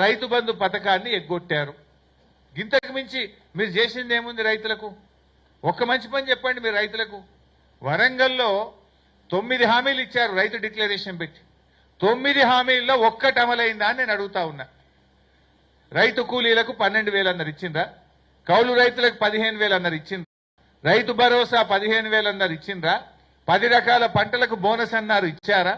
రైతు బంధు పథకాన్ని ఎగ్గొట్టారు. ఇంతకు మించి మీరు చేసింది ఏముంది రైతులకు? ఒక్క మంచి పని చెప్పండి మీరు రైతులకు. వరంగల్లో 9 హామీలు ఇచ్చారు రైతు డిక్లరేషన్ పెట్టి. 9 హామీల్లో ఒక్కటి అమలైందా అని నేను అడుగుతా ఉన్నా. రైతు కూలీలకు 12,000 అన్నారు ఇచ్చిండ్రా? కౌలు రైతులకు 15,000 అన్నారు ఇచ్చిండ్రా? రైతు భరోసా 15,000 అన్నారు ఇచ్చిండ్రా? 10 రకాల పంటలకు బోనస్ అన్నారు ఇచ్చారా?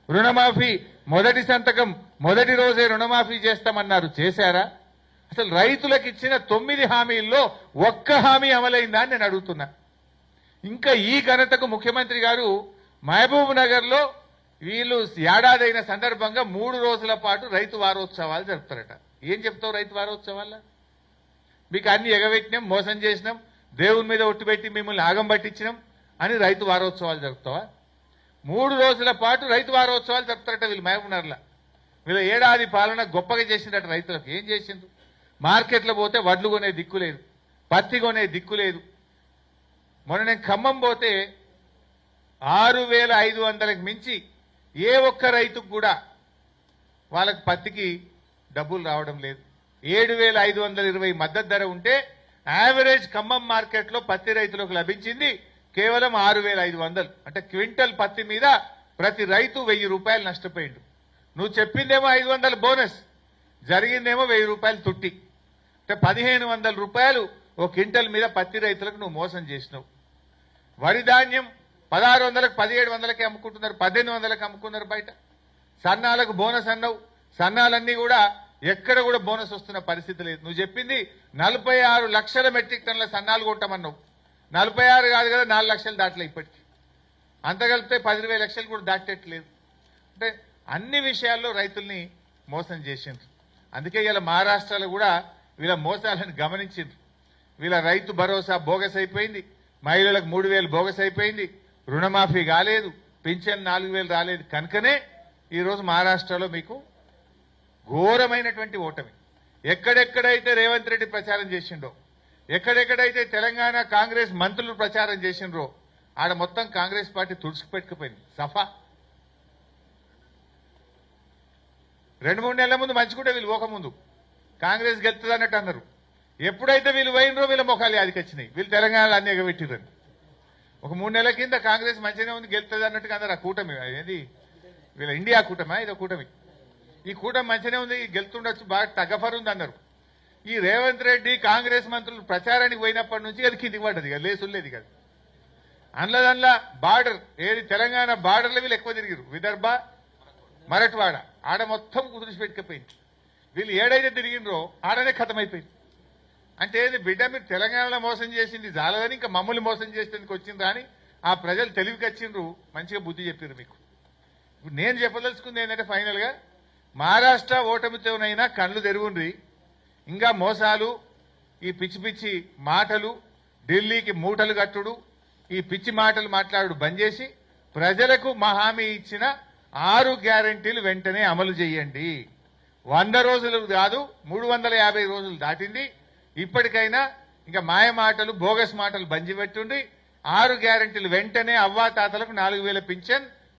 రుణమాఫీ మొదటి సంతకం మొదటి రోజే రుణమాఫీ చేస్తామన్నారు చేశారా? అసలు రైతులకు ఇచ్చిన 9 హామీల్లో ఒక్క హామీ అమలైందా అని నేను అడుగుతున్నా. ఇంకా ఈ ఘనతకు ముఖ్యమంత్రి గారు మహబూబ్ నగర్ లో వీళ్ళు ఏడాదైన సందర్భంగా 3 రోజుల పాటు రైతు వారోత్సవాలు జరుపుతారట. ఏం చెప్తావు రైతు వారోత్సవాల్లో? మీకు అన్ని ఎగబెట్టినాం, మోసం చేసినాం, దేవుని మీద ఒట్టుపెట్టి మిమ్మల్ని ఆగం పట్టించినాం అని రైతు వారోత్సవాలు జరుపుతావా? 3 రోజుల పాటు రైతు వారోత్సవాలు జరుపుతారట వీళ్ళు మహబూబ్ నగర్లో. వీళ్ళ ఏడాది పాలన గొప్పగా చేసిందట రైతులకు. ఏం చేసిండ్రు? మార్కెట్లో పోతే వడ్లు కొనే దిక్కు లేదు, పత్తి కొనే దిక్కు లేదు. మొన్న నేను ఖమ్మం పోతే 6,500కి మించి ఏ ఒక్క రైతుకు కూడా వాళ్ళకి పత్తికి డబ్బులు రావడం లేదు. 7,520 మద్దతు ధర ఉంటే యావరేజ్ ఖమ్మం మార్కెట్లో పత్తి రైతులకు లభించింది కేవలం 6,500. అంటే క్వింటల్ పత్తి మీద ప్రతి రైతు 1,000 రూపాయలు నష్టపోయిండు. నువ్వు చెప్పిందేమో 500 బోనస్, జరిగిందేమో 1,000 రూపాయలు తుట్టి. అంటే 1,500 రూపాయలు ఓ క్వింటల్ మీద పత్తి రైతులకు నువ్వు మోసం చేసినావు. వరి ధాన్యం 1,600కి 1,700కి అమ్ముకుంటున్నారు, 1,800కి అమ్ముకున్నారు బయట. సన్నాలకు బోనస్ అన్నావు, సన్నాలన్నీ కూడా ఎక్కడ కూడా బోనస్ వస్తున్న పరిస్థితి లేదు. నువ్వు చెప్పింది 46 లక్షల మెట్రిక్ టన్నుల సన్నాలు కొట్టమన్నావు. 46 కాదు కదా, 4 లక్షలు దాటలే ఇప్పటికీ. అంత కలిపితే 10,20 లక్షలు కూడా దాటట్లేదు. అంటే అన్ని విషయాల్లో రైతుల్ని మోసం చేసిండ్రు. అందుకే ఇలా మహారాష్ట్రలో కూడా వీళ్ళ మోసాలను గమనించిండ్రు. వీళ్ళ రైతు భరోసా బోగస్ అయిపోయింది, మహిళలకు 3,000 బోగస్ అయిపోయింది, రుణమాఫీ కాలేదు, పింఛన్ 4,000 రాలేదు. కనుకనే ఈరోజు మహారాష్ట్రలో మీకు ఘోరమైనటువంటి ఓటమి. ఎక్కడెక్కడైతే రేవంత్ రెడ్డి ప్రచారం చేసిండో, ఎక్కడెక్కడైతే తెలంగాణ కాంగ్రెస్ మంత్రులు ప్రచారం చేసిండ్రో ఆడ మొత్తం కాంగ్రెస్ పార్టీ తుడుచుకుపెట్టుకుపోయింది. సఫా 2-3 నెలల ముందు మంచుకుంటే వీళ్ళు పోకముందు కాంగ్రెస్ గెలుతుంది అన్నట్టు అన్నారు. ఎప్పుడైతే వీళ్ళు పోయినరో వీళ్ళ ముఖాలు యాదికొచ్చినాయి. వీళ్ళు తెలంగాణలో అన్ని ఎగబెట్టిరని. ఒక 3 నెలల కింద కాంగ్రెస్ మంచిగానే ఉంది, గెలుతుంది అన్నట్టుగా అందరు. ఆ కూటమి ఏది వీళ్ళ ఇండియా కూటమా ఇదో కూటమి? ఈ కూటమి మంచిగానే ఉంది, గెలుతుండొచ్చు, బాగా తగ్గఫర్ ఉంది అన్నారు. ఈ రేవంత్ రెడ్డి కాంగ్రెస్ మంత్రులు ప్రచారానికి పోయినప్పటి నుంచి అది కిందికి పడ్డది కదా, లేసులేదు కదా. అందులో బార్డర్ ఏది తెలంగాణ బార్డర్లో వీళ్ళు ఎక్కువ తిరిగిరు. విదర్భ, మరట్వాడ ఆడ మొత్తం కుదిరిచిపెట్టుకుపోయింది. వీళ్ళు ఏడైతే తిరిగినరో ఆడనే ఖతమైపోయింది. అంటే ఏది బిడ్డ మీరు తెలంగాణలో మోసం చేసింది చాలదని ఇంకా మమ్మల్ని మోసం చేసేందుకు వచ్చిండ్రా అని ఆ ప్రజలు తెలివికి వచ్చిండ్రు, మంచిగా బుద్ధి చెప్పారు మీకు. ఇప్పుడు నేను చెప్పదలుచుకుంది ఏంటంటే ఫైనల్ గా మహారాష్ట్ర ఓటమితోనైనా కళ్ళు తెరుగుండ్రి. ఇంకా మోసాలు, ఈ పిచ్చి పిచ్చి మాటలు, ఢిల్లీకి మూటలు కట్టుడు, ఈ పిచ్చి మాటలు మాట్లాడు బంద్ చేసి ప్రజలకు మా హామీ ఇచ్చిన 6 గ్యారెంటీలు వెంటనే అమలు చేయండి. 100 రోజులు కాదు 350 రోజులు దాటింది. ఇప్పటికైనా ఇంకా మాయ మాటలు, బోగస్ మాటలు బంద్ పెట్టుండి 6 గ్యారెంటీలు వెంటనే అవ్వాతాతలకు 4,000 పింఛన్